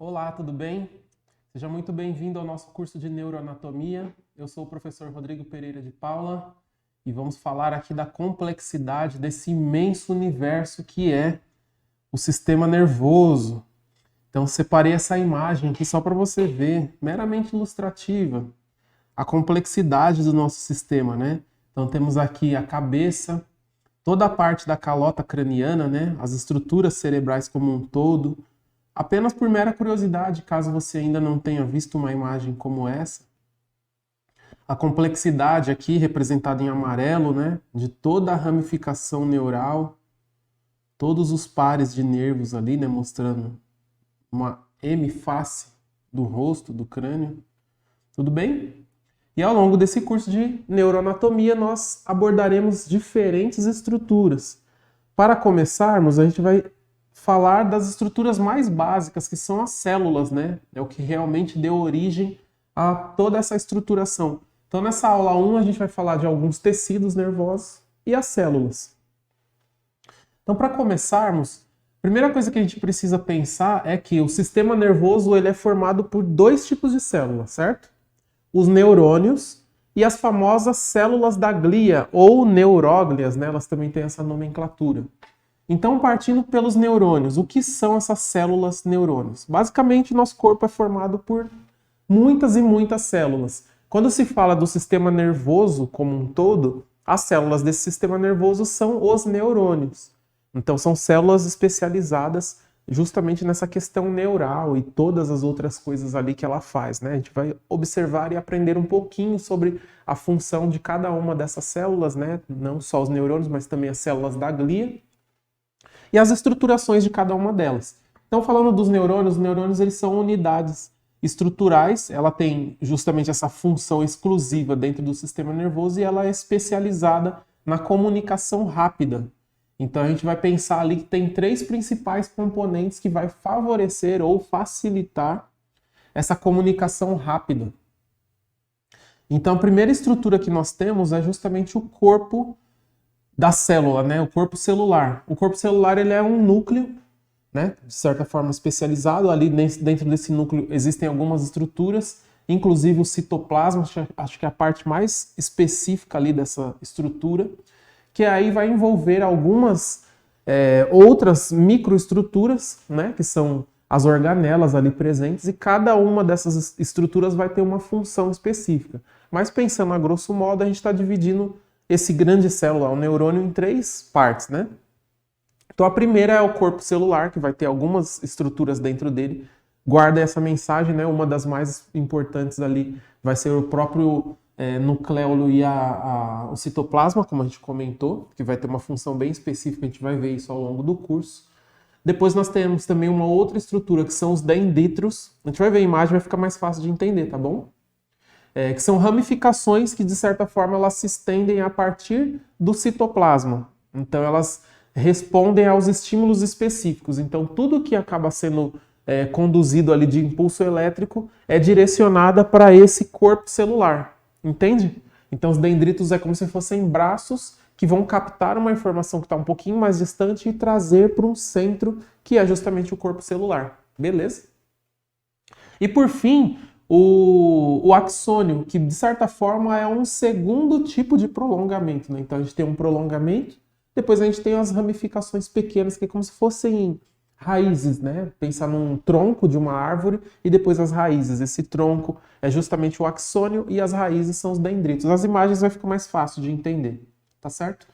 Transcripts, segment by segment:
Olá, tudo bem? Seja muito bem-vindo ao nosso curso de Neuroanatomia. Eu sou o professor Rodrigo Pereira de Paula e vamos falar aqui da complexidade desse imenso universo que é o sistema nervoso. Então, separei essa imagem aqui só para você ver, meramente ilustrativa, a complexidade do nosso sistema, né? Então, temos aqui a cabeça, toda a parte da calota craniana, né? As estruturas cerebrais como um todo. Apenas por mera curiosidade, caso você ainda não tenha visto uma imagem como essa, a complexidade aqui representada em amarelo, né, de toda a ramificação neural, todos os pares de nervos ali, né, mostrando uma hemiface do rosto, do crânio. Tudo bem? E ao longo desse curso de neuroanatomia, nós abordaremos diferentes estruturas. Para começarmos, a gente vai falar das estruturas mais básicas, que são as células, né? É o que realmente deu origem a toda essa estruturação. Então, nessa aula 1, a gente vai falar de alguns tecidos nervosos e as células. Então, para começarmos, a primeira coisa que a gente precisa pensar é que o sistema nervoso ele é formado por dois tipos de células, certo? Os neurônios e as famosas células da glia, ou neuróglias, né? Elas também têm essa nomenclatura. Então, partindo pelos neurônios, o que são essas células neurônios? Basicamente, nosso corpo é formado por muitas e muitas células. Quando se fala do sistema nervoso como um todo, as células desse sistema nervoso são os neurônios. Então, são células especializadas justamente nessa questão neural e todas as outras coisas ali que ela faz, né? A gente vai observar e aprender um pouquinho sobre a função de cada uma dessas células, né? Não só os neurônios, mas também as células da glia e as estruturações de cada uma delas. Então, falando dos neurônios, os neurônios eles são unidades estruturais, ela tem justamente essa função exclusiva dentro do sistema nervoso e ela é especializada na comunicação rápida. Então, a gente vai pensar ali que tem três principais componentes que vai favorecer ou facilitar essa comunicação rápida. Então, a primeira estrutura que nós temos é justamente o corpo da célula, né? O corpo celular. O corpo celular ele é um núcleo, né? De certa forma especializado. Ali dentro desse núcleo existem algumas estruturas, inclusive o citoplasma, acho que é a parte mais específica ali dessa estrutura, que aí vai envolver algumas outras microestruturas, né? Que são as organelas ali presentes, e cada uma dessas estruturas vai ter uma função específica. Mas pensando a grosso modo, a gente está dividindo esse grande célula, o neurônio, em três partes, né? Então a primeira é o corpo celular, que vai ter algumas estruturas dentro dele. Guarda essa mensagem, né? Uma das mais importantes ali vai ser o próprio nucleolo e o citoplasma, como a gente comentou, que vai ter uma função bem específica, a gente vai ver isso ao longo do curso. Depois nós temos também uma outra estrutura, que são os dendritos. A gente vai ver a imagem, vai ficar mais fácil de entender, tá bom? Que são ramificações que, de certa forma, elas se estendem a partir do citoplasma. Então, elas respondem aos estímulos específicos. Então, tudo que acaba sendo conduzido ali de impulso elétrico é direcionada para esse corpo celular. Entende? Então, os dendritos é como se fossem braços que vão captar uma informação que está um pouquinho mais distante e trazer para um centro, que é justamente o corpo celular. Beleza? E, por fim, o axônio, que de certa forma é um segundo tipo de prolongamento, né? Então a gente tem um prolongamento, depois a gente tem as ramificações pequenas, que é como se fossem raízes, né? Pensar num tronco de uma árvore e depois as raízes. Esse tronco é justamente o axônio e as raízes são os dendritos. As imagens vai ficar mais fácil de entender, tá certo?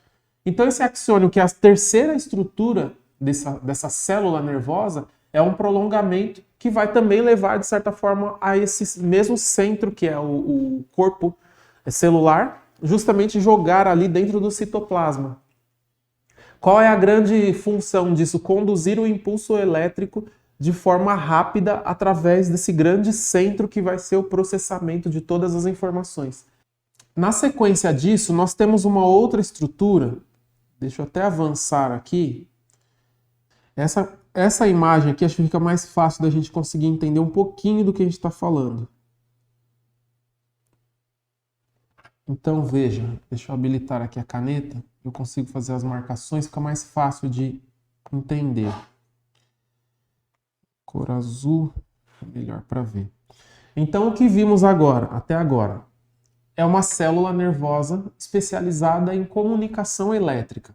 Então esse axônio, que é a terceira estrutura dessa célula nervosa, é um prolongamento que vai também levar, de certa forma, a esse mesmo centro, que é o corpo celular, justamente jogar ali dentro do citoplasma. Qual é a grande função disso? Conduzir o impulso elétrico de forma rápida através desse grande centro que vai ser o processamento de todas as informações. Na sequência disso, nós temos uma outra estrutura. Deixa eu até avançar aqui. Essa imagem aqui acho que fica mais fácil da gente conseguir entender um pouquinho do que a gente está falando. Então veja, deixa eu habilitar aqui a caneta, eu consigo fazer as marcações, fica mais fácil de entender. Cor azul. Melhor para ver. Então, o que vimos agora, até agora, é uma célula nervosa especializada em comunicação elétrica.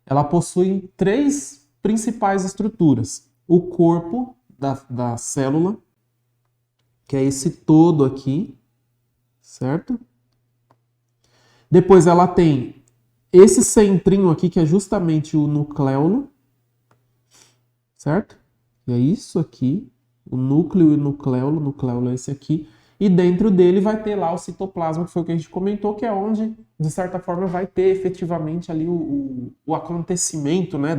Ela possui três principais estruturas. O corpo da célula, que é esse todo aqui, certo? Depois ela tem esse centrinho aqui, que é justamente o nucleolo, certo? E é isso aqui, o núcleo e o nucleolo é esse aqui. E dentro dele vai ter lá o citoplasma, que foi o que a gente comentou, que é onde, de certa forma, vai ter efetivamente ali o acontecimento, né,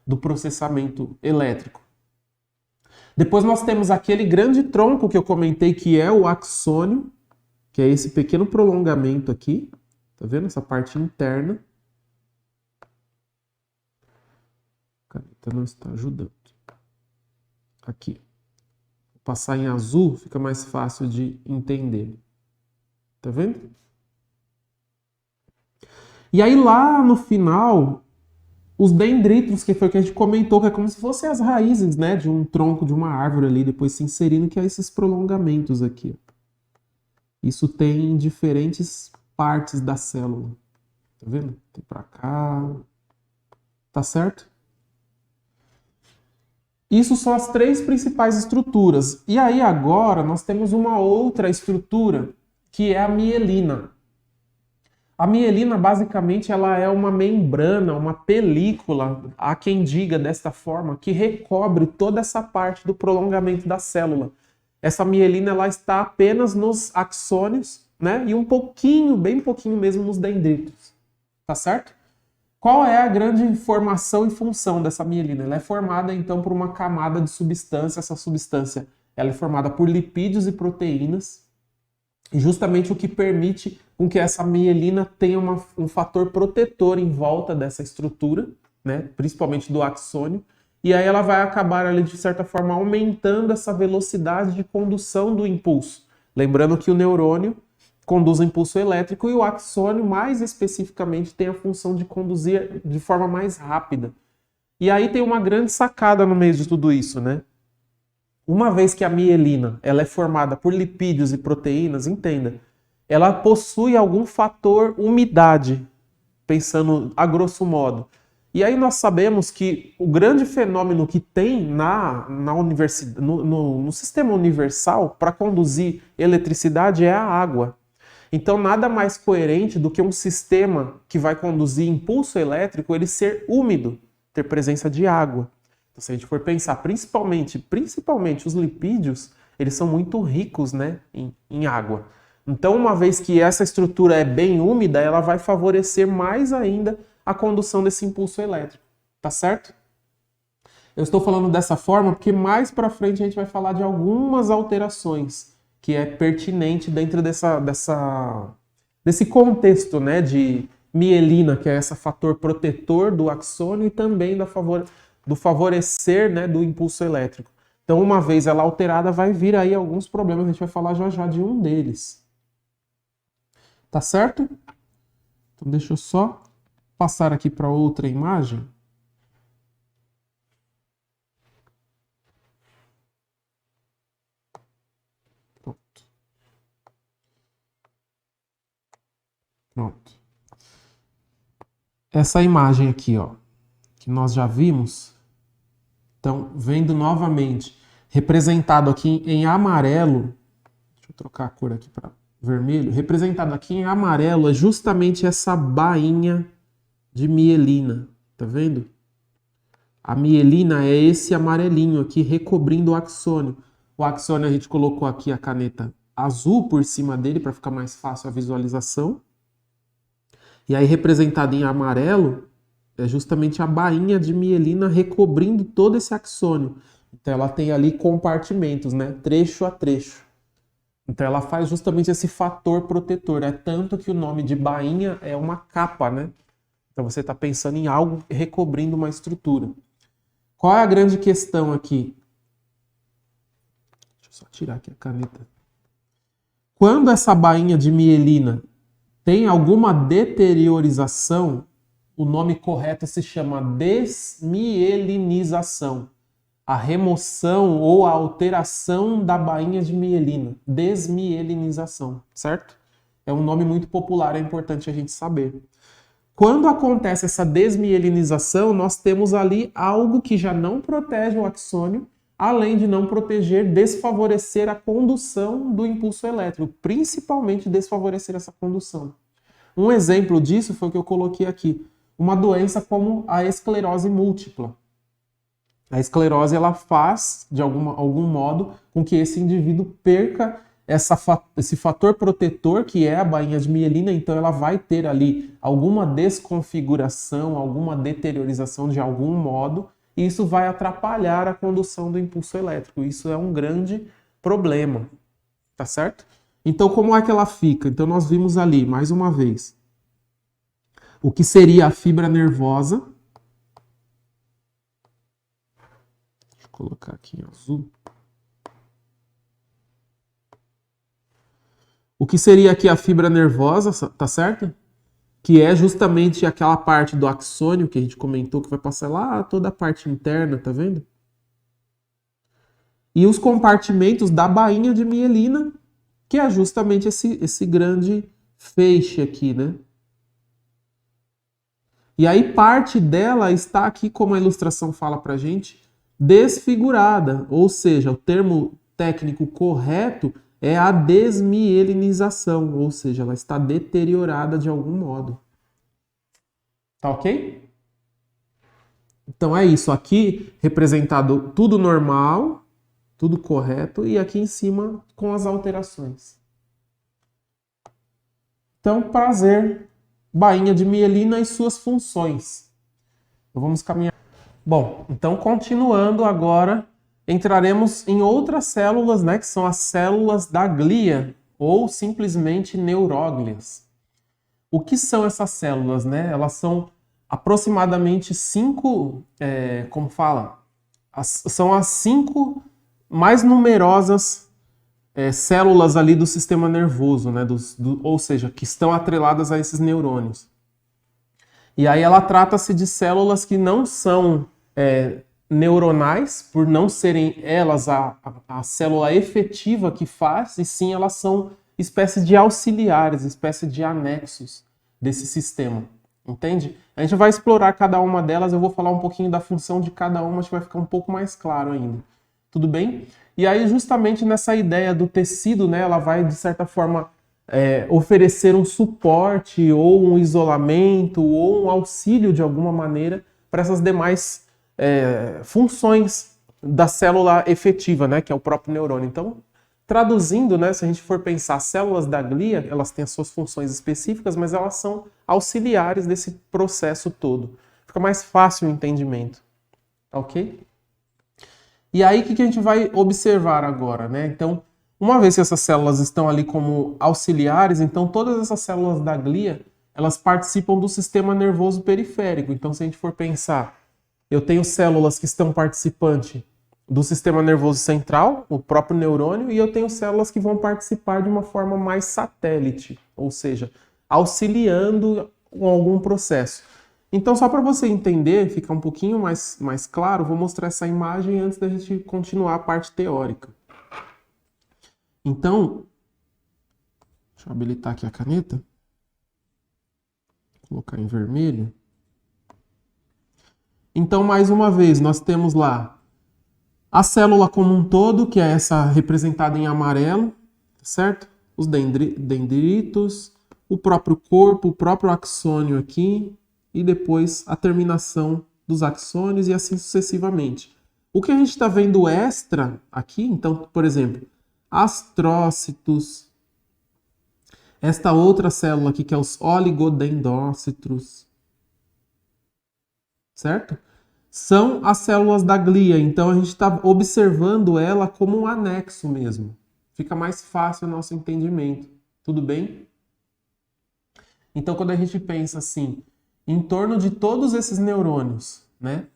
do processamento elétrico. Depois nós temos aquele grande tronco que eu comentei, que é o axônio, que é esse pequeno prolongamento aqui. Tá vendo? Essa parte interna. A caneta não está ajudando. Aqui. Vou passar em azul, fica mais fácil de entender. Tá vendo? E aí lá no final, os dendritos, que foi o que a gente comentou, que é como se fossem as raízes, né, de um tronco de uma árvore ali, depois se inserindo, que é esses prolongamentos aqui. Isso tem em diferentes partes da célula. Tá vendo? Tem pra cá. Tá certo? Isso são as três principais estruturas. E aí agora nós temos uma outra estrutura, que é a mielina. A mielina, basicamente, ela é uma membrana, uma película, há quem diga desta forma, que recobre toda essa parte do prolongamento da célula. Essa mielina, ela está apenas nos axônios, né? E um pouquinho, bem pouquinho mesmo, nos dendritos. Tá certo? Qual é a grande formação e função dessa mielina? Ela é formada, então, por uma camada de substância. Essa substância ela é formada por lipídios e proteínas. E justamente o que permite com que essa mielina tenha um fator protetor em volta dessa estrutura, né? Principalmente do axônio. E aí ela vai acabar, ali, de certa forma, aumentando essa velocidade de condução do impulso. Lembrando que o neurônio conduz o impulso elétrico e o axônio, mais especificamente, tem a função de conduzir de forma mais rápida. E aí tem uma grande sacada no meio de tudo isso, né? Uma vez que a mielina ela é formada por lipídios e proteínas, entenda, ela possui algum fator umidade, pensando a grosso modo. E aí nós sabemos que o grande fenômeno que tem na universidade, no sistema universal para conduzir eletricidade é a água. Então nada mais coerente do que um sistema que vai conduzir impulso elétrico ele ser úmido, ter presença de água. Então, se a gente for pensar, principalmente os lipídios, eles são muito ricos, né, em água. Então, uma vez que essa estrutura é bem úmida, ela vai favorecer mais ainda a condução desse impulso elétrico. Tá certo? Eu estou falando dessa forma porque mais para frente a gente vai falar de algumas alterações que é pertinente dentro desse contexto, né, de mielina, que é esse fator protetor do axônio e também do favorecer, né, do impulso elétrico. Então, uma vez ela alterada, vai vir aí alguns problemas, a gente vai falar já já de um deles. Tá certo? Então, deixa eu só passar aqui para outra imagem. Pronto. Essa imagem aqui, ó, que nós já vimos, então, vendo novamente, representado aqui em amarelo, deixa eu trocar a cor aqui para vermelho, representado aqui em amarelo é justamente essa bainha de mielina, tá vendo? A mielina é esse amarelinho aqui recobrindo o axônio. O axônio a gente colocou aqui a caneta azul por cima dele para ficar mais fácil a visualização. E aí, representado em amarelo, é justamente a bainha de mielina recobrindo todo esse axônio. Então, ela tem ali compartimentos, né? Trecho a trecho. Então, ela faz justamente esse fator protetor. É tanto que o nome de bainha é uma capa, né? Então, você está pensando em algo recobrindo uma estrutura. Qual é a grande questão aqui? Deixa eu só tirar aqui a caneta. Quando essa bainha de mielina tem alguma deteriorização, o nome correto se chama desmielinização. a remoção ou a alteração da bainha de mielina, desmielinização, certo? É um nome muito popular, é importante a gente saber. Quando acontece essa desmielinização, nós temos ali algo que já não protege o axônio, além de não proteger, desfavorecer a condução do impulso elétrico, principalmente desfavorecer essa condução. Um exemplo disso foi o que eu coloquei aqui, uma doença como a esclerose múltipla. A esclerose ela faz, de algum modo, com que esse indivíduo perca esse fator protetor que é a bainha de mielina, então ela vai ter ali alguma desconfiguração, alguma deteriorização de algum modo, e isso vai atrapalhar a condução do impulso elétrico. Isso é um grande problema, tá certo? Então, como é que ela fica? Então, nós vimos ali, mais uma vez, o que seria a fibra nervosa. Deixa eu colocar aqui em azul. O que seria aqui a fibra nervosa, tá certo? Que é justamente aquela parte do axônio que a gente comentou, que vai passar lá toda a parte interna, tá vendo? E os compartimentos da bainha de mielina, que é justamente esse grande feixe aqui, né? E aí parte dela está aqui, como a ilustração fala pra gente, desfigurada, ou seja, o termo técnico correto é a desmielinização, ou seja, ela está deteriorada de algum modo. Tá ok? Então é isso, aqui representado tudo normal, tudo correto, e aqui em cima com as alterações. Então, prazer, bainha de mielina e suas funções. Então, vamos caminhar. Bom, então continuando agora, entraremos em outras células, né, que são as células da glia, ou simplesmente neuróglias. O que são essas células, né? Elas são aproximadamente 5, como fala? São as 5 mais numerosas células ali do sistema nervoso, né? Ou seja, que estão atreladas a esses neurônios. E aí ela trata-se de células que não são neuronais, por não serem elas a célula efetiva que faz, e sim elas são espécies de auxiliares, espécies de anexos desse sistema, entende? A gente vai explorar cada uma delas, eu vou falar um pouquinho da função de cada uma, acho que vai ficar um pouco mais claro ainda, tudo bem? E aí justamente nessa ideia do tecido, né, ela vai de certa forma oferecer um suporte ou um isolamento ou um auxílio de alguma maneira para essas demais funções da célula efetiva, né, que é o próprio neurônio. Então, traduzindo, né, se a gente for pensar, células da glia, elas têm as suas funções específicas, mas elas são auxiliares desse processo todo. Fica mais fácil o entendimento, ok? E aí, o que a gente vai observar agora, né? Então, uma vez que essas células estão ali como auxiliares, então todas essas células da glia, elas participam do sistema nervoso periférico. Então, se a gente for pensar, eu tenho células que estão participantes do sistema nervoso central, o próprio neurônio, e eu tenho células que vão participar de uma forma mais satélite, ou seja, auxiliando com algum processo. Então, só para você entender, ficar um pouquinho mais claro, vou mostrar essa imagem antes da gente continuar a parte teórica. Então, deixa eu habilitar aqui a caneta, vou colocar em vermelho. Então, mais uma vez, nós temos lá a célula como um todo, que é essa representada em amarelo, certo? Os dendritos, o próprio corpo, o próprio axônio aqui, e depois a terminação dos axônios e assim sucessivamente. O que a gente está vendo extra aqui, então, por exemplo, astrócitos, esta outra célula aqui que é os oligodendrócitos, certo? São as células da glia, então a gente está observando ela como um anexo mesmo. Fica mais fácil o nosso entendimento, tudo bem? Então quando a gente pensa assim, em torno de todos esses neurônios, né?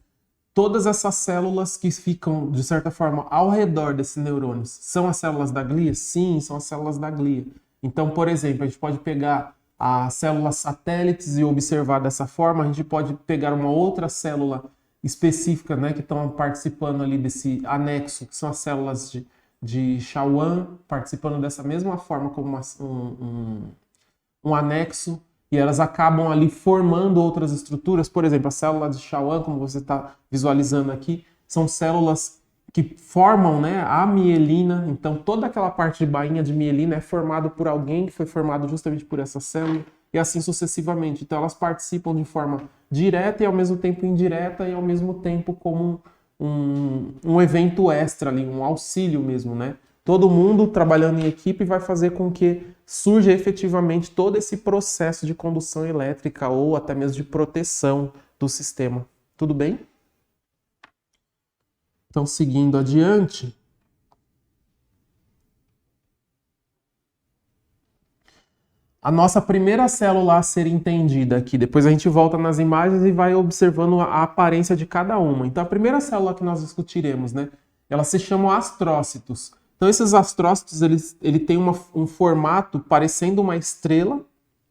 Todas essas células que ficam, de certa forma, ao redor desses neurônios, são as células da glia? Sim, são as células da glia. Então, por exemplo, a gente pode pegar as células satélites e observar dessa forma, a gente pode pegar uma outra célula específicas, né, que estão participando ali desse anexo, que são as células de Schwann, participando dessa mesma forma como um anexo, e elas acabam ali formando outras estruturas. Por exemplo, a célula de Schwann, como você está visualizando aqui, são células que formam, né, a mielina. Então, toda aquela parte de bainha de mielina é formada por alguém que foi formado justamente por essa célula, e assim sucessivamente. Então, elas participam de forma direta e ao mesmo tempo indireta, e ao mesmo tempo como um evento extra ali, um auxílio mesmo, né? Todo mundo trabalhando em equipe vai fazer com que surja efetivamente todo esse processo de condução elétrica ou até mesmo de proteção do sistema. Tudo bem? Então, seguindo adiante. A nossa primeira célula a ser entendida aqui, depois a gente volta nas imagens e vai observando a aparência de cada uma. Então, a primeira célula que nós discutiremos, né, ela se chama astrócitos. Então, esses astrócitos, ele tem um formato parecendo uma estrela,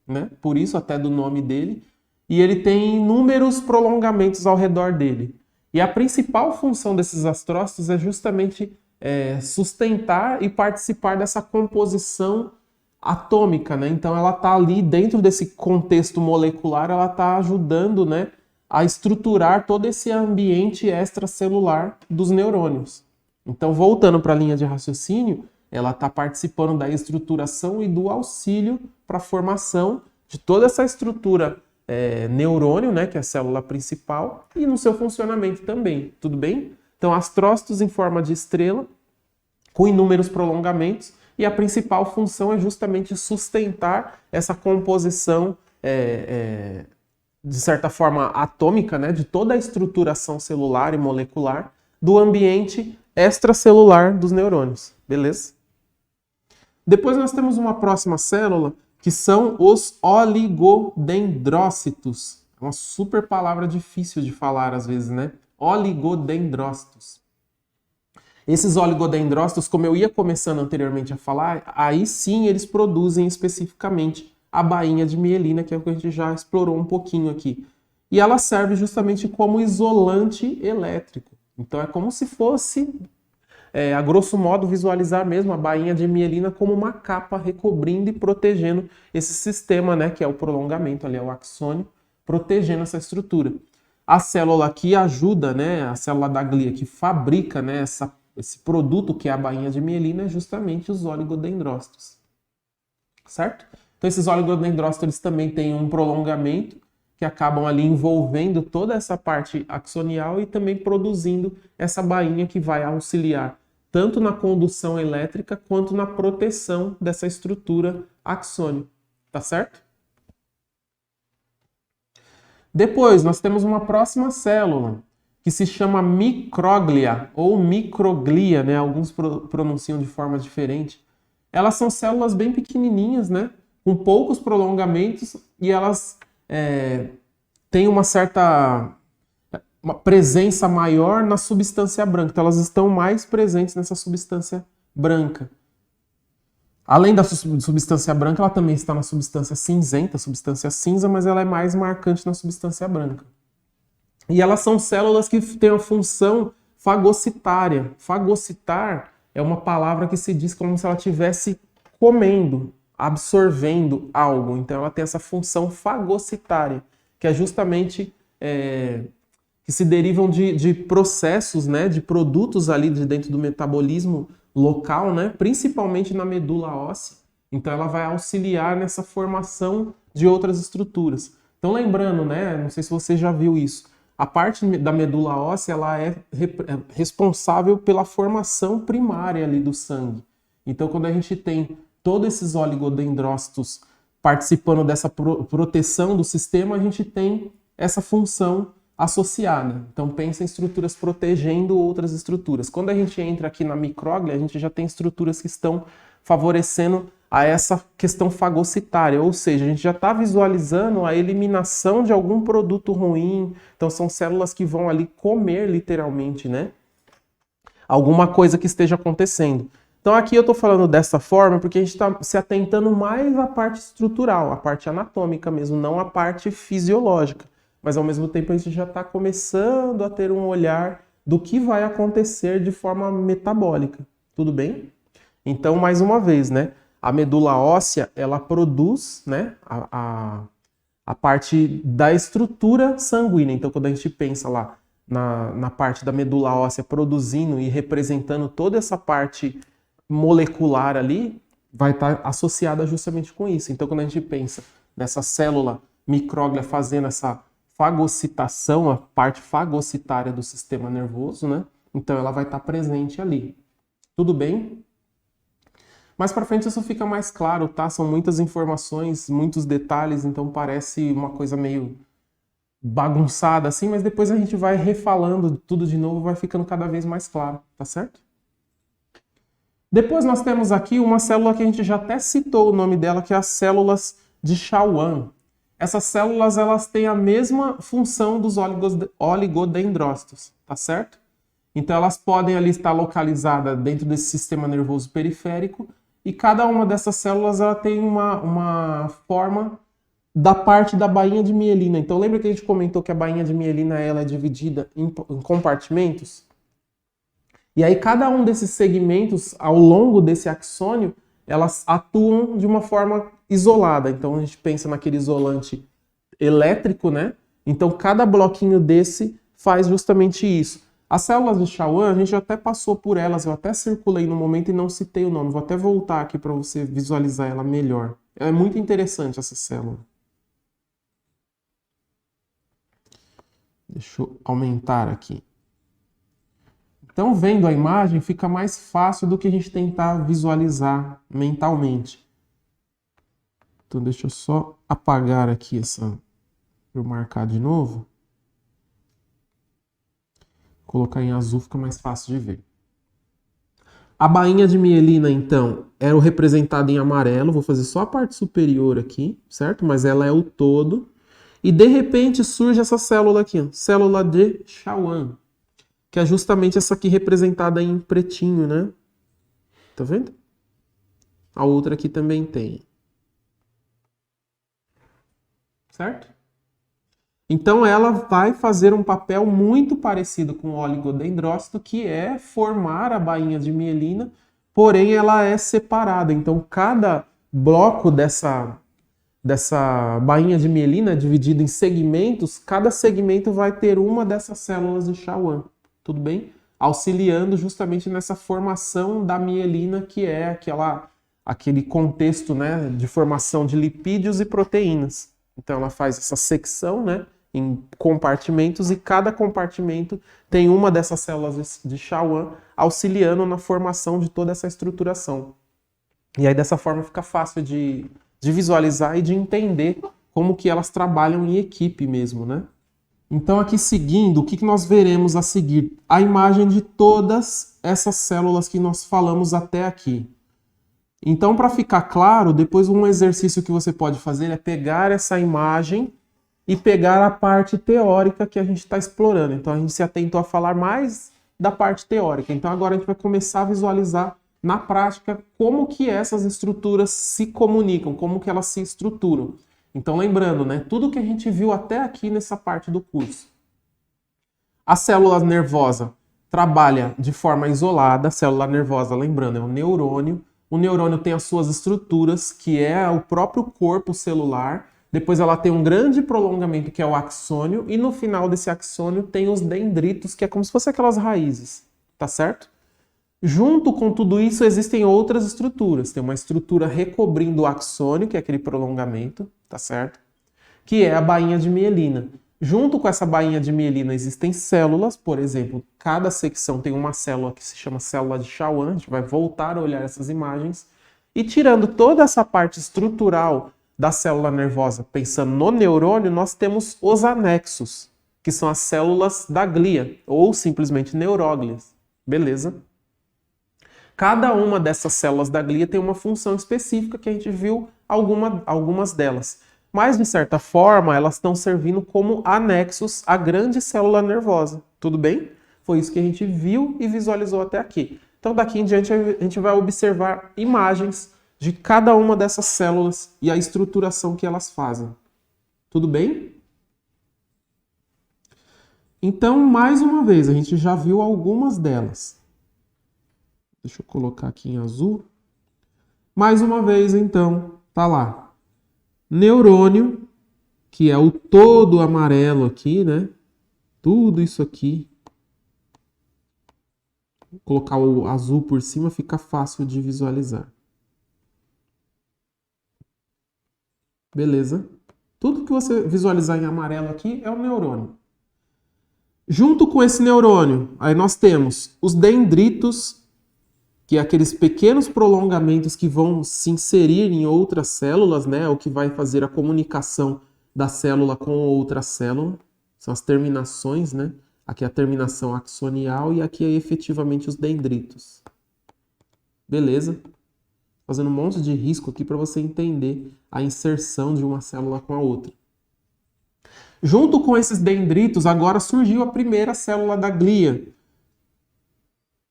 né, por isso até do nome dele, e ele tem inúmeros prolongamentos ao redor dele. E a principal função desses astrócitos é justamente sustentar e participar dessa composição atômica, né? Então ela está ali dentro desse contexto molecular, ela está ajudando, né, a estruturar todo esse ambiente extracelular dos neurônios. Então, voltando para a linha de raciocínio, ela está participando da estruturação e do auxílio para a formação de toda essa estrutura neurônio, né, que é a célula principal, e no seu funcionamento também, tudo bem? Então, astrócitos em forma de estrela, com inúmeros prolongamentos, e a principal função é justamente sustentar essa composição, de certa forma, atômica, né, de toda a estruturação celular e molecular do ambiente extracelular dos neurônios, beleza? Depois nós temos uma próxima célula, que são os oligodendrócitos. É uma super palavra difícil de falar às vezes, né? Oligodendrócitos. Esses oligodendrócitos, como eu ia começando anteriormente a falar, aí sim eles produzem especificamente a bainha de mielina, que é o que a gente já explorou um pouquinho aqui. E ela serve justamente como isolante elétrico. Então é como se fosse, a grosso modo, visualizar mesmo a bainha de mielina como uma capa recobrindo e protegendo esse sistema, né, que é o prolongamento, ali é o axônio, protegendo essa estrutura. A célula aqui ajuda, né, a célula da glia que fabrica, né, esse produto que é a bainha de mielina é justamente os oligodendrócitos, certo? Então esses oligodendrócitos eles também têm um prolongamento que acabam ali envolvendo toda essa parte axonial e também produzindo essa bainha que vai auxiliar tanto na condução elétrica quanto na proteção dessa estrutura axônio, tá certo? Depois nós temos uma próxima célula que se chama microglia ou microglia, né? Alguns pronunciam de forma diferente. Elas são células bem pequenininhas, né? Com poucos prolongamentos e elas têm uma presença maior na substância branca. Então elas estão mais presentes nessa substância branca. Além da substância branca, ela também está na substância cinzenta, substância cinza, mas ela é mais marcante na substância branca. E elas são células que têm a função fagocitária. Fagocitar é uma palavra que se diz como se ela estivesse comendo, absorvendo algo. Então ela tem essa função fagocitária, que é justamente que se derivam de processos, né, de produtos ali de dentro do metabolismo local, né, principalmente na medula óssea. Então ela vai auxiliar nessa formação de outras estruturas. Então lembrando, né, não sei se você já viu isso, a parte da medula óssea ela é responsável pela formação primária ali do sangue. Então quando a gente tem todos esses oligodendrócitos participando dessa proteção do sistema, a gente tem essa função associada. Então pensa em estruturas protegendo outras estruturas. Quando a gente entra aqui na micróglia, a gente já tem estruturas que estão favorecendo a essa questão fagocitária, ou seja, a gente já está visualizando a eliminação de algum produto ruim. Então são células que vão ali comer literalmente, né? Alguma coisa que esteja acontecendo. Então aqui eu estou falando dessa forma porque a gente está se atentando mais à parte estrutural, à parte anatômica mesmo, não à parte fisiológica. mas ao mesmo tempo a gente já está começando a ter um olhar do que vai acontecer de forma metabólica. Tudo bem? Então, mais uma vez, né? A medula óssea, ela produz, né, a parte da estrutura sanguínea. Então, quando a gente pensa lá na parte da medula óssea produzindo e representando toda essa parte molecular ali, vai estar associada justamente com isso. Então, quando a gente pensa nessa célula micróglia fazendo essa fagocitação, a parte fagocitária do sistema nervoso, né? Então, ela vai estar presente ali. Tudo bem? Mais para frente isso fica mais claro, tá? São muitas informações, muitos detalhes, então parece uma coisa meio bagunçada assim, mas depois a gente vai refalando tudo de novo, vai ficando cada vez mais claro, tá certo? Depois nós temos aqui uma célula que a gente já até citou o nome dela, que é as células de Schwann. Essas células, elas têm a mesma função dos oligodendrócitos, tá certo? Então elas podem ali estar localizadas dentro desse sistema nervoso periférico e cada uma dessas células ela tem uma forma da parte da bainha de mielina. Então lembra que a gente comentou que a bainha de mielina ela é dividida em compartimentos? E aí cada um desses segmentos ao longo desse axônio, elas atuam de uma forma isolada. Então a gente pensa naquele isolante elétrico, né? Então cada bloquinho desse faz justamente isso. As células de Schwann, a gente até passou por elas, eu até circulei no momento e não citei o nome. Vou até voltar aqui para você visualizar ela melhor. É muito interessante essa célula. Deixa eu aumentar aqui. Então, vendo a imagem, fica mais fácil do que a gente tentar visualizar mentalmente. Então, deixa eu só apagar aqui essa... Para eu marcar de novo. Colocar em azul fica mais fácil de ver. A bainha de mielina, então, é o representado em amarelo. Vou fazer só a parte superior aqui, certo? Mas ela é o todo. E, de repente, surge essa célula aqui, ó, célula de Schwann, que é justamente essa aqui representada em pretinho, né? Tá vendo? A outra aqui também tem. Certo? Então ela vai fazer um papel muito parecido com o oligodendrócito, que é formar a bainha de mielina, porém ela é separada. Então cada bloco dessa bainha de mielina é dividido em segmentos, cada segmento vai ter uma dessas células de Schwann. Tudo bem? Auxiliando justamente nessa formação da mielina, que é aquele contexto, né, de formação de lipídios e proteínas. Então ela faz essa secção, né, em compartimentos e cada compartimento tem uma dessas células de Schwann auxiliando na formação de toda essa estruturação. E aí dessa forma fica fácil de visualizar e de entender como que elas trabalham em equipe mesmo, né? Então aqui seguindo, o que nós veremos a seguir? A imagem de todas essas células que nós falamos até aqui. Então, para ficar claro, depois um exercício que você pode fazer é pegar essa imagem e pegar a parte teórica que a gente está explorando. Então a gente se atentou a falar mais da parte teórica. Então agora a gente vai começar a visualizar na prática como que essas estruturas se comunicam, como que elas se estruturam. Então lembrando, né, tudo que a gente viu até aqui nessa parte do curso. A célula nervosa trabalha de forma isolada. A célula nervosa, lembrando, é um neurônio. O neurônio tem as suas estruturas, que é o próprio corpo celular. Depois ela tem um grande prolongamento, que é o axônio. E no final desse axônio tem os dendritos, que é como se fossem aquelas raízes. Tá certo? Junto com tudo isso existem outras estruturas. Tem uma estrutura recobrindo o axônio, que é aquele prolongamento, tá certo? Que é a bainha de mielina. Junto com essa bainha de mielina existem células, por exemplo, cada secção tem uma célula que se chama célula de Schwann. A gente vai voltar a olhar essas imagens. E tirando toda essa parte estrutural da célula nervosa, pensando no neurônio, nós temos os anexos, que são as células da glia, ou simplesmente neuróglias. Beleza? Cada uma dessas células da glia tem uma função específica que a gente viu algumas delas. Mas, de certa forma, elas estão servindo como anexos à grande célula nervosa. Tudo bem? Foi isso que a gente viu e visualizou até aqui. Então, daqui em diante, a gente vai observar imagens de cada uma dessas células e a estruturação que elas fazem. Tudo bem? Então, mais uma vez, a gente já viu algumas delas. Deixa eu colocar aqui em azul. Mais uma vez, então, tá lá. Neurônio, que é o todo amarelo aqui, né? Tudo isso aqui. Vou colocar o azul por cima, fica fácil de visualizar. Beleza? Tudo que você visualizar em amarelo aqui é o neurônio. Junto com esse neurônio, aí nós temos os dendritos, que é aqueles pequenos prolongamentos que vão se inserir em outras células, né? O que vai fazer a comunicação da célula com outra célula. São as terminações, né? Aqui é a terminação axonial e aqui é efetivamente os dendritos. Beleza? Fazendo um monte de risco aqui para você entender a inserção de uma célula com a outra. Junto com esses dendritos, agora surgiu a primeira célula da glia.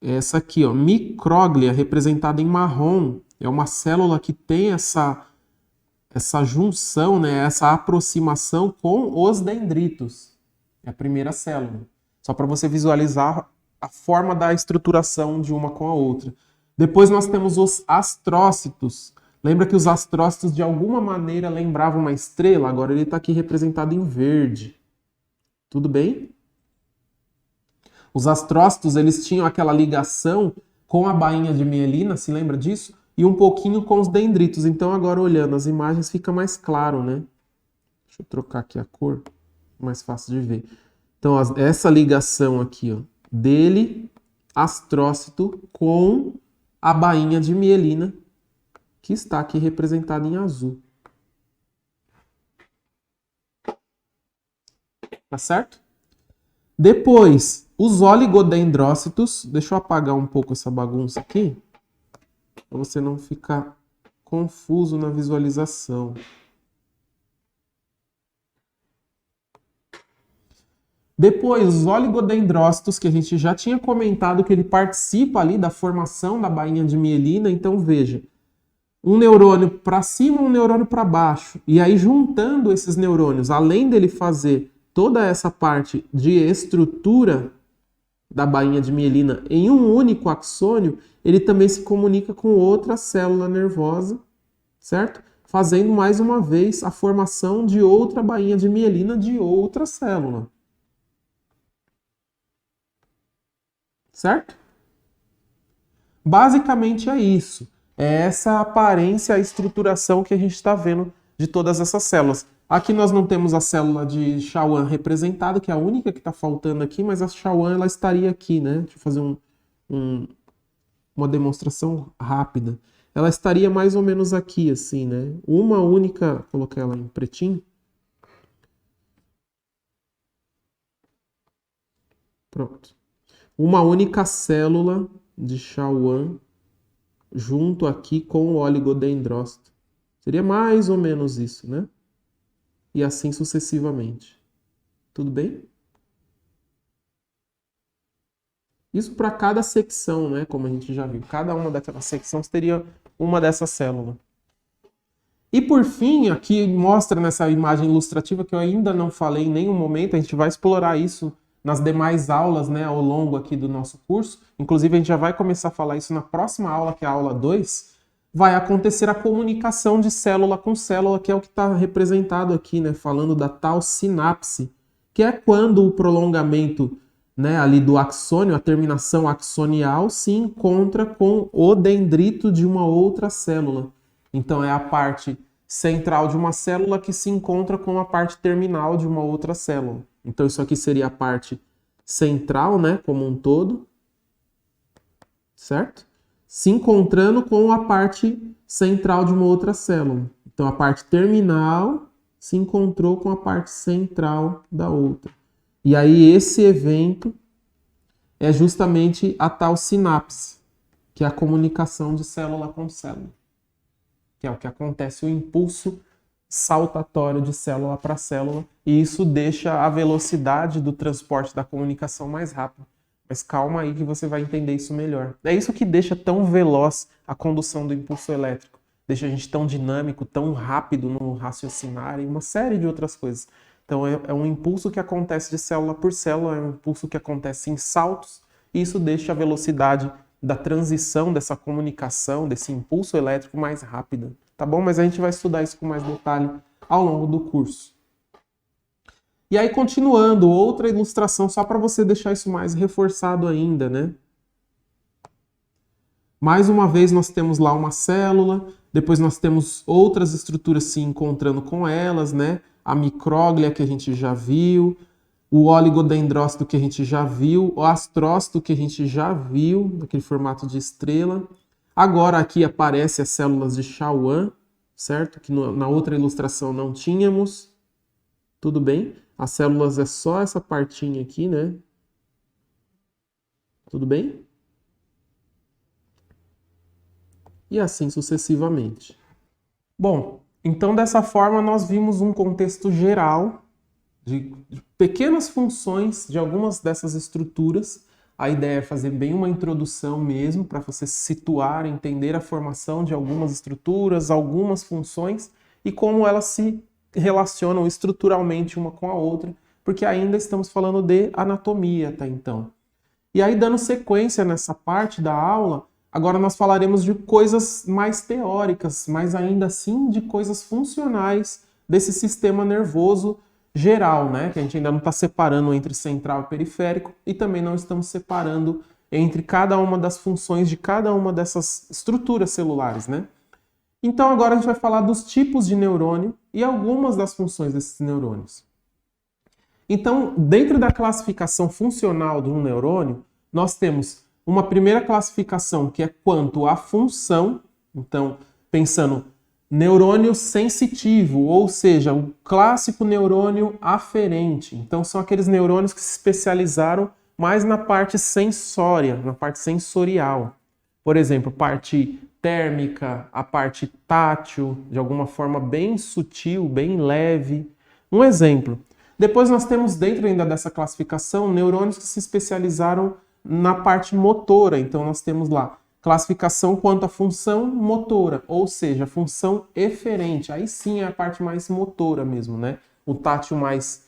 Essa aqui, ó, micróglia, representada em marrom, é uma célula que tem essa junção, né, essa aproximação com os dendritos. É a primeira célula. Só para você visualizar a forma da estruturação de uma com a outra. Depois nós temos os astrócitos. Lembra que os astrócitos de alguma maneira lembravam uma estrela? Agora ele está aqui representado em verde. Tudo bem? Os astrócitos, eles tinham aquela ligação com a bainha de mielina, se lembra disso? E um pouquinho com os dendritos. Então agora olhando as imagens fica mais claro, né? Deixa eu trocar aqui a cor, mais fácil de ver. Então essa ligação aqui, ó, dele, astrócito, com a bainha de mielina, que está aqui representada em azul. Tá certo? Depois, os oligodendrócitos. Deixa eu apagar um pouco essa bagunça aqui, para você não ficar confuso na visualização. Depois, os oligodendrócitos, que a gente já tinha comentado que ele participa ali da formação da bainha de mielina. Então, veja, um neurônio para cima, um neurônio para baixo. E aí, juntando esses neurônios, além dele fazer toda essa parte de estrutura da bainha de mielina em um único axônio, ele também se comunica com outra célula nervosa, certo? Fazendo mais uma vez a formação de outra bainha de mielina de outra célula. Certo? Basicamente é isso. É essa aparência, a estruturação que a gente está vendo de todas essas células. Aqui nós não temos a célula de Schwann representada, que é a única que está faltando aqui, mas a Schwann ela estaria aqui, né? Deixa eu fazer uma demonstração rápida. Ela estaria mais ou menos aqui, assim, né? Uma única... Coloquei ela em pretinho. Pronto. Uma única célula de Schwann junto aqui com o oligodendrócito. Seria mais ou menos isso, né? E assim sucessivamente. Tudo bem? Isso para cada secção, né? Como a gente já viu. Cada uma daquelas secções teria uma dessa célula. E por fim, aqui mostra nessa imagem ilustrativa que eu ainda não falei em nenhum momento, a gente vai explorar isso nas demais aulas, né, ao longo aqui do nosso curso. Inclusive, a gente já vai começar a falar isso na próxima aula, que é a aula 2. Vai acontecer a comunicação de célula com célula, que é o que está representado aqui, né, falando da tal sinapse, que é quando o prolongamento, né, ali do axônio, a terminação axonial, se encontra com o dendrito de uma outra célula. Então, é a parte central de uma célula que se encontra com a parte terminal de uma outra célula. Então, isso aqui seria a parte central, né, como um todo, certo? Se encontrando com a parte central de uma outra célula. Então, a parte terminal se encontrou com a parte central da outra. E aí, esse evento é justamente a tal sinapse, que é a comunicação de célula com célula, que é o que acontece, o impulso saltatório de célula para célula, e isso deixa a velocidade do transporte da comunicação mais rápida. Mas calma aí que você vai entender isso melhor. É isso que deixa tão veloz a condução do impulso elétrico. Deixa a gente tão dinâmico, tão rápido no raciocinar e uma série de outras coisas. Então é um impulso que acontece de célula por célula, é um impulso que acontece em saltos, e isso deixa a velocidade da transição dessa comunicação, desse impulso elétrico mais rápida, tá bom? Mas a gente vai estudar isso com mais detalhe ao longo do curso. E aí, continuando, outra ilustração, só para você deixar isso mais reforçado ainda, né? Mais uma vez, nós temos lá uma célula, depois nós temos outras estruturas se encontrando com elas, né? A micróglia, que a gente já viu, o oligodendrócito, que a gente já viu, o astrócito, que a gente já viu, naquele formato de estrela. Agora aqui aparecem as células de Schwann, certo? Que na outra ilustração não tínhamos. Tudo bem? As células é só essa partinha aqui, né? Tudo bem? E assim sucessivamente. Bom, então dessa forma nós vimos um contexto geral de pequenas funções de algumas dessas estruturas. A ideia é fazer bem uma introdução mesmo, para você se situar, entender a formação de algumas estruturas, algumas funções e como elas se relacionam estruturalmente uma com a outra, porque ainda estamos falando de anatomia até então. E aí, dando sequência nessa parte da aula, agora nós falaremos de coisas mais teóricas, mas ainda assim de coisas funcionais desse sistema nervoso geral, né? Que a gente ainda não está separando entre central e periférico e também não estamos separando entre cada uma das funções de cada uma dessas estruturas celulares, né? Então agora a gente vai falar dos tipos de neurônio e algumas das funções desses neurônios. Então, dentro da classificação funcional de um neurônio, nós temos uma primeira classificação que é quanto à função. Então, pensando neurônio sensitivo, ou seja, o clássico neurônio aferente. Então, são aqueles neurônios que se especializaram mais na parte sensória, na parte sensorial. Por exemplo, parte térmica, a parte tátil, de alguma forma bem sutil, bem leve. Um exemplo. Depois nós temos dentro ainda dessa classificação neurônios que se especializaram na parte motora. Então nós temos lá classificação quanto à função motora, ou seja, a função eferente. Aí sim é a parte mais motora mesmo, né? O tátil mais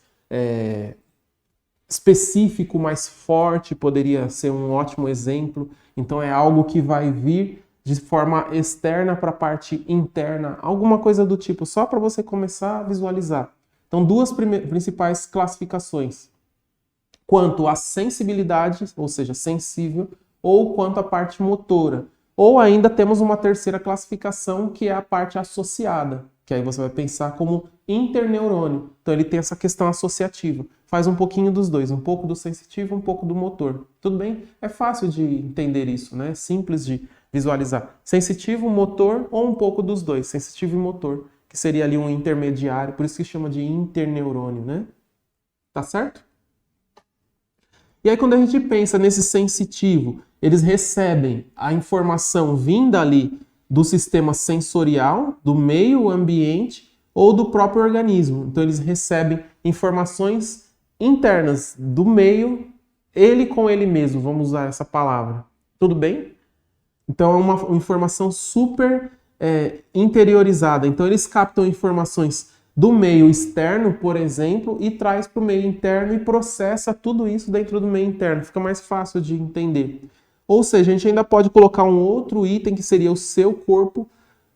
específico, mais forte, poderia ser um ótimo exemplo. Então é algo que vai vir de forma externa para a parte interna, alguma coisa do tipo, só para você começar a visualizar. Então, duas principais classificações. Quanto à sensibilidade, ou seja, sensível, ou quanto à parte motora. Ou ainda temos uma terceira classificação, que é a parte associada, que aí você vai pensar como interneurônio. Então, ele tem essa questão associativa. Faz um pouquinho dos dois, um pouco do sensitivo, um pouco do motor. Tudo bem? É fácil de entender isso, né? Simples de visualizar. Sensitivo, motor ou um pouco dos dois, sensitivo e motor, que seria ali um intermediário, por isso que chama de interneurônio, né? Tá certo? E aí quando a gente pensa nesse sensitivo, eles recebem a informação vinda ali do sistema sensorial, do meio ambiente ou do próprio organismo. Então eles recebem informações internas do meio, ele com ele mesmo, vamos usar essa palavra. Tudo bem? Então é uma informação super interiorizada. Então eles captam informações do meio externo, por exemplo, e traz para o meio interno e processa tudo isso dentro do meio interno. Fica mais fácil de entender. Ou seja, a gente ainda pode colocar um outro item que seria o seu corpo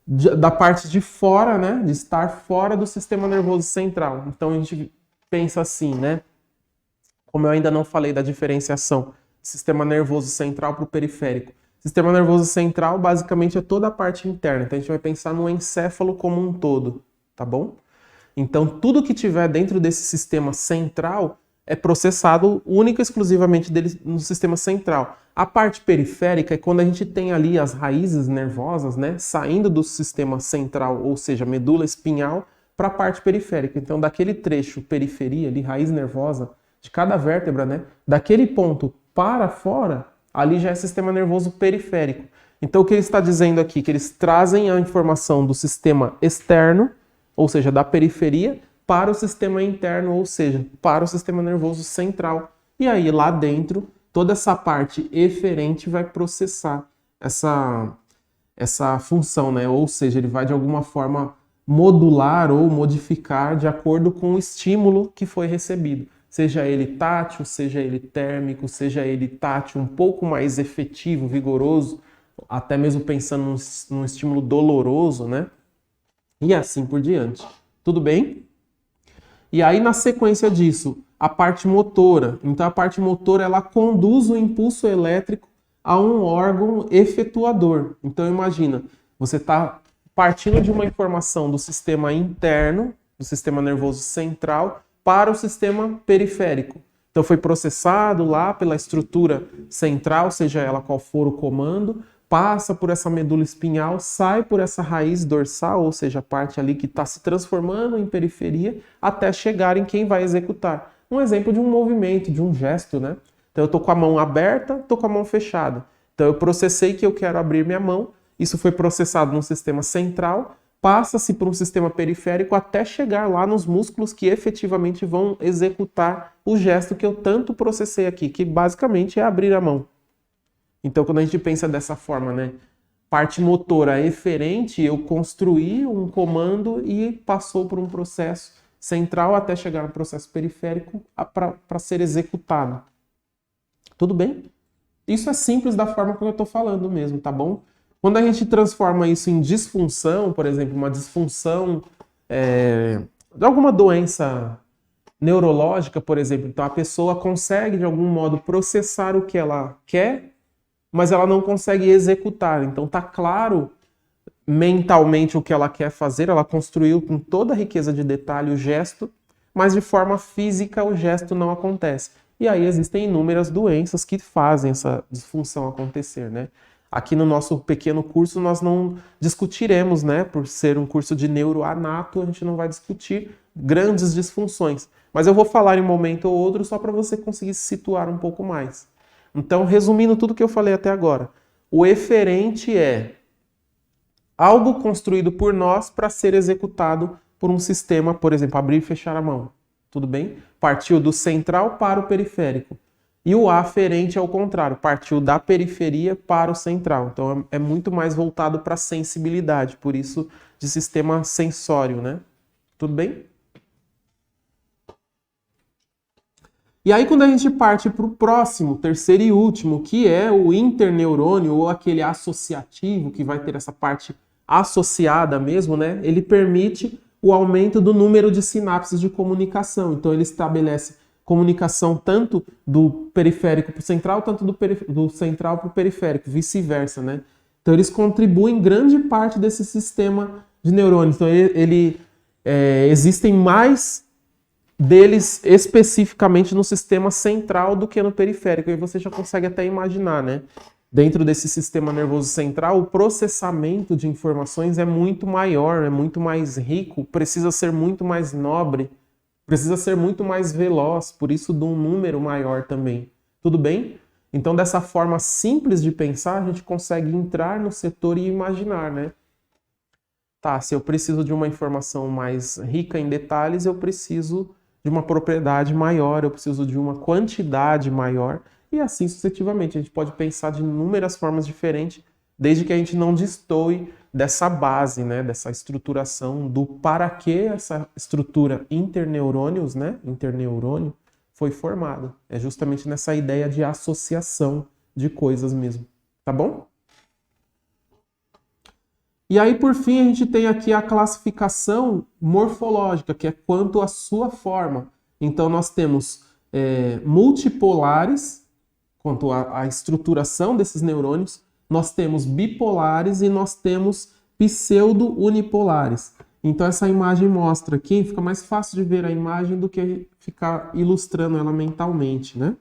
da parte de fora, né? De estar fora do sistema nervoso central. Então a gente pensa assim, né? Como eu ainda não falei da diferenciação do sistema nervoso central para o periférico. Sistema nervoso central, basicamente, é toda a parte interna. Então, a gente vai pensar no encéfalo como um todo, tá bom? Então, tudo que tiver dentro desse sistema central é processado única e exclusivamente dele no sistema central. A parte periférica é quando a gente tem ali as raízes nervosas, né, saindo do sistema central, ou seja, medula espinhal, para a parte periférica. Então, daquele trecho periferia, ali, raiz nervosa, de cada vértebra, né, daquele ponto para fora, ali já é sistema nervoso periférico. Então, o que ele está dizendo aqui? Que eles trazem a informação do sistema externo, ou seja, da periferia, para o sistema interno, ou seja, para o sistema nervoso central. E aí, lá dentro, toda essa parte eferente vai processar essa função, né? Ou seja, ele vai, de alguma forma, modular ou modificar de acordo com o estímulo que foi recebido. Seja ele tátil, seja ele térmico, seja ele tátil um pouco mais efetivo, vigoroso, até mesmo pensando num estímulo doloroso, né? E assim por diante. Tudo bem? E aí, na sequência disso, a parte motora. Então, a parte motora, ela conduz o impulso elétrico a um órgão efetuador. Então, imagina, você está partindo de uma informação do sistema interno, do sistema nervoso central, para o sistema periférico. Então, foi processado lá pela estrutura central, seja ela qual for o comando, passa por essa medula espinhal, sai por essa raiz dorsal, ou seja, a parte ali que está se transformando em periferia, até chegar em quem vai executar. Um exemplo de um movimento, de um gesto, né? Então eu estou com a mão aberta, estou com a mão fechada. Então eu processei que eu quero abrir minha mão, isso foi processado no sistema central, passa-se por um sistema periférico até chegar lá nos músculos que efetivamente vão executar o gesto que eu tanto processei aqui, que basicamente é abrir a mão. Então, quando a gente pensa dessa forma, né? Parte motora eferente, eu construí um comando e passou por um processo central até chegar no processo periférico para ser executado. Tudo bem? Isso é simples da forma como eu estou falando mesmo, tá bom? Quando a gente transforma isso em disfunção, por exemplo, uma disfunção de alguma doença neurológica, por exemplo, então a pessoa consegue de algum modo processar o que ela quer, mas ela não consegue executar. Então tá claro mentalmente o que ela quer fazer, ela construiu com toda a riqueza de detalhe o gesto, mas de forma física o gesto não acontece. E aí existem inúmeras doenças que fazem essa disfunção acontecer, né? Aqui no nosso pequeno curso nós não discutiremos, né? Por ser um curso de neuroanato, a gente não vai discutir grandes disfunções. Mas eu vou falar em um momento ou outro só para você conseguir se situar um pouco mais. Então, resumindo tudo que eu falei até agora, o eferente é algo construído por nós para ser executado por um sistema, por exemplo, abrir e fechar a mão. Tudo bem? Partiu do central para o periférico. E o aferente é o contrário, partiu da periferia para o central. Então, é muito mais voltado para a sensibilidade, por isso de sistema sensório, né? Tudo bem? E aí, quando a gente parte para o próximo, terceiro e último, que é o interneurônio, ou aquele associativo, que vai ter essa parte associada mesmo, né? Ele permite o aumento do número de sinapses de comunicação. Então, ele estabelece comunicação tanto do periférico para o central, tanto do central para o periférico, vice-versa, né? Então, eles contribuem grande parte desse sistema de neurônios. Então, existem mais deles especificamente no sistema central do que no periférico. E você já consegue até imaginar, né? Dentro desse sistema nervoso central, o processamento de informações é muito maior, é muito mais rico, precisa ser muito mais nobre, precisa ser muito mais veloz, por isso de um número maior também. Tudo bem? Então, dessa forma simples de pensar, a gente consegue entrar no setor e imaginar, né? Tá, se eu preciso de uma informação mais rica em detalhes, eu preciso de uma propriedade maior, eu preciso de uma quantidade maior, e assim sucessivamente. A gente pode pensar de inúmeras formas diferentes, desde que a gente não destoe dessa base, né, dessa estruturação do para que essa estrutura interneurônios, né, interneurônio, foi formada. É justamente nessa ideia de associação de coisas mesmo. Tá bom? E aí, por fim, a gente tem aqui a classificação morfológica, que é quanto à sua forma. Então, nós temos multipolares, quanto à estruturação desses neurônios, nós temos bipolares e nós temos pseudo-unipolares. Então, essa imagem mostra aqui, fica mais fácil de ver a imagem do que ficar ilustrando ela mentalmente, né?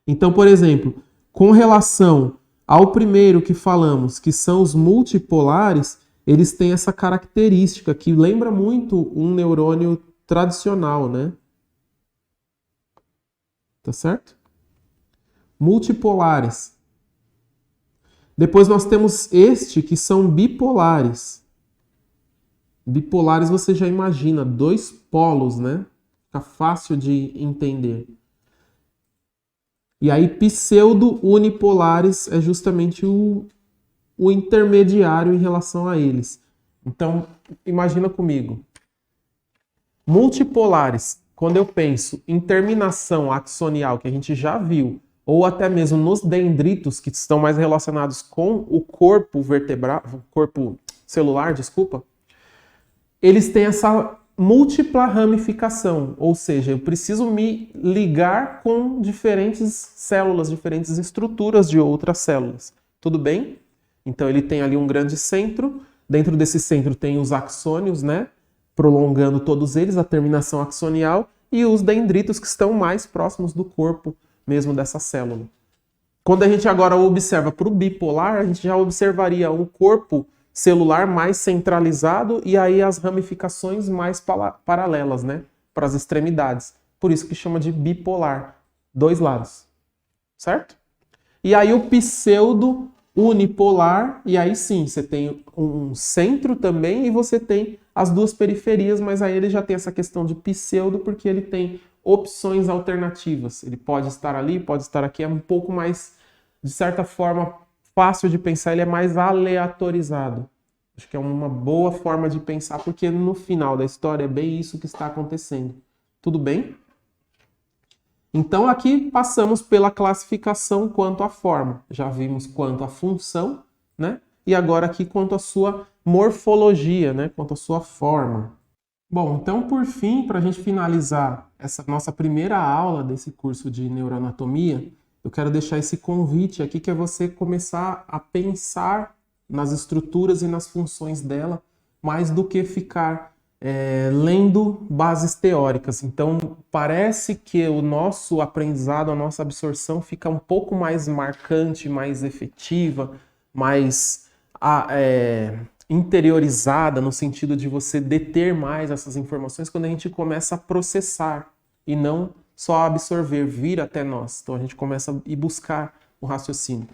Então, por exemplo, com relação ao primeiro que falamos, que são os multipolares, eles têm essa característica que lembra muito um neurônio tradicional, né? Tá certo? Multipolares. Depois nós temos este, que são bipolares. Bipolares você já imagina, dois polos, né? Fica fácil de entender. E aí, pseudo-unipolares é justamente o intermediário em relação a eles. Então, imagina comigo. Multipolares, quando eu penso em terminação axonial, que a gente já viu, ou até mesmo nos dendritos, que estão mais relacionados com o corpo vertebral, corpo celular, desculpa, eles têm essa múltipla ramificação, ou seja, eu preciso me ligar com diferentes células, diferentes estruturas de outras células. Tudo bem? Então ele tem ali um grande centro, dentro desse centro tem os axônios, né? Prolongando todos eles, a terminação axonial, e os dendritos que estão mais próximos do corpo mesmo dessa célula. Quando a gente agora observa para o bipolar, a gente já observaria um corpo celular mais centralizado e aí as ramificações mais paralelas, né, para as extremidades. Por isso que chama de bipolar, dois lados, certo? E aí o pseudo unipolar, e aí sim, você tem um centro também e você tem as duas periferias, mas aí ele já tem essa questão de pseudo porque ele tem opções alternativas. Ele pode estar ali, pode estar aqui, é um pouco mais, de certa forma, fácil de pensar, ele é mais aleatorizado. Acho que é uma boa forma de pensar, porque no final da história é bem isso que está acontecendo. Tudo bem? Então aqui passamos pela classificação quanto à forma. Já vimos quanto à função, né? E agora aqui quanto à sua morfologia, né? Quanto à sua forma. Bom, então por fim, para a gente finalizar essa nossa primeira aula desse curso de neuroanatomia, eu quero deixar esse convite aqui que é você começar a pensar nas estruturas e nas funções dela, mais do que ficar lendo bases teóricas. Então, parece que o nosso aprendizado, a nossa absorção fica um pouco mais marcante, mais efetiva, mais interiorizada, no sentido de você deter mais essas informações quando a gente começa a processar e não só absorver, vir até nós. Então, a gente começa a ir buscar o raciocínio.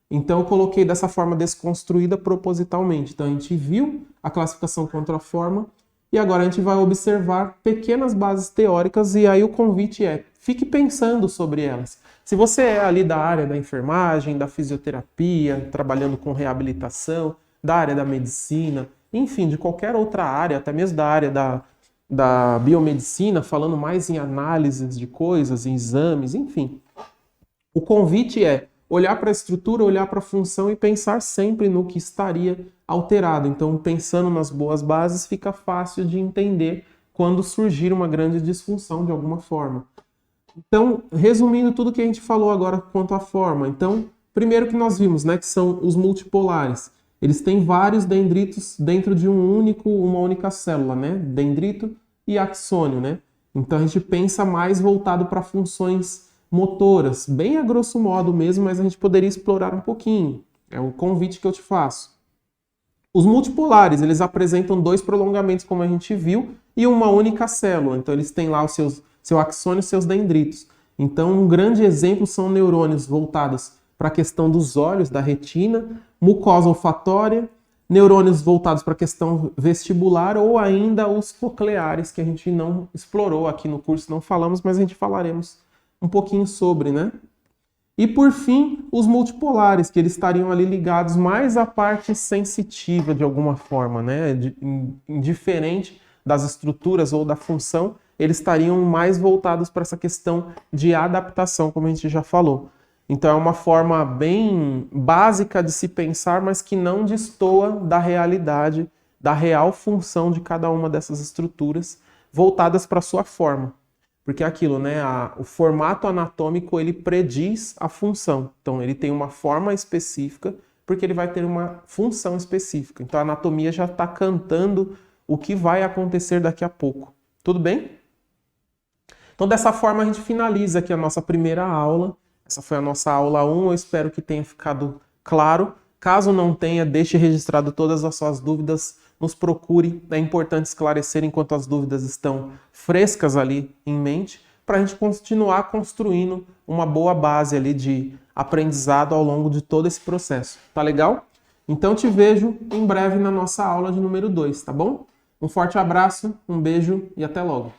Então, eu coloquei dessa forma desconstruída propositalmente. Então, a gente viu a classificação contra a forma, e agora a gente vai observar pequenas bases teóricas e aí o convite é, fique pensando sobre elas. Se você é ali da área da enfermagem, da fisioterapia, trabalhando com reabilitação, da área da medicina, enfim, de qualquer outra área, até mesmo da área da biomedicina, falando mais em análises de coisas, em exames, enfim. O convite é olhar para a estrutura, olhar para a função e pensar sempre no que estaria alterado. Então, pensando nas boas bases, fica fácil de entender quando surgir uma grande disfunção de alguma forma. Então, resumindo tudo que a gente falou agora quanto à forma. Então, primeiro que nós vimos, né, que são os multipolares. Eles têm vários dendritos dentro de uma única célula, né? Dendrito e axônio, né? Então, a gente pensa mais voltado para funções motoras, bem a grosso modo mesmo, mas a gente poderia explorar um pouquinho. É o convite que eu te faço. Os multipolares, eles apresentam dois prolongamentos, como a gente viu, e uma única célula. Então, eles têm lá o seu axônio e seus dendritos. Então, um grande exemplo são neurônios voltados para a questão dos olhos, da retina, mucosa olfatória, neurônios voltados para a questão vestibular ou ainda os cocleares, que a gente não explorou aqui no curso, não falamos, mas a gente falaremos um pouquinho sobre, né? E por fim, os multipolares, que eles estariam ali ligados mais à parte sensitiva de alguma forma, né? Indiferente das estruturas ou da função, eles estariam mais voltados para essa questão de adaptação, como a gente já falou. Então é uma forma bem básica de se pensar, mas que não destoa da realidade, da real função de cada uma dessas estruturas, voltadas para a sua forma. Porque é aquilo, né? O formato anatômico, ele prediz a função. Então, ele tem uma forma específica, porque ele vai ter uma função específica. Então, a anatomia já está cantando o que vai acontecer daqui a pouco. Tudo bem? Então, dessa forma, a gente finaliza aqui a nossa primeira aula. Essa foi a nossa aula 1. Eu espero que tenha ficado claro. Caso não tenha, deixe registrado todas as suas dúvidas. Nos procure, é importante esclarecer enquanto as dúvidas estão frescas ali em mente, para a gente continuar construindo uma boa base ali de aprendizado ao longo de todo esse processo. Tá legal? Então te vejo em breve na nossa aula de número 2, tá bom? Um forte abraço, um beijo e até logo!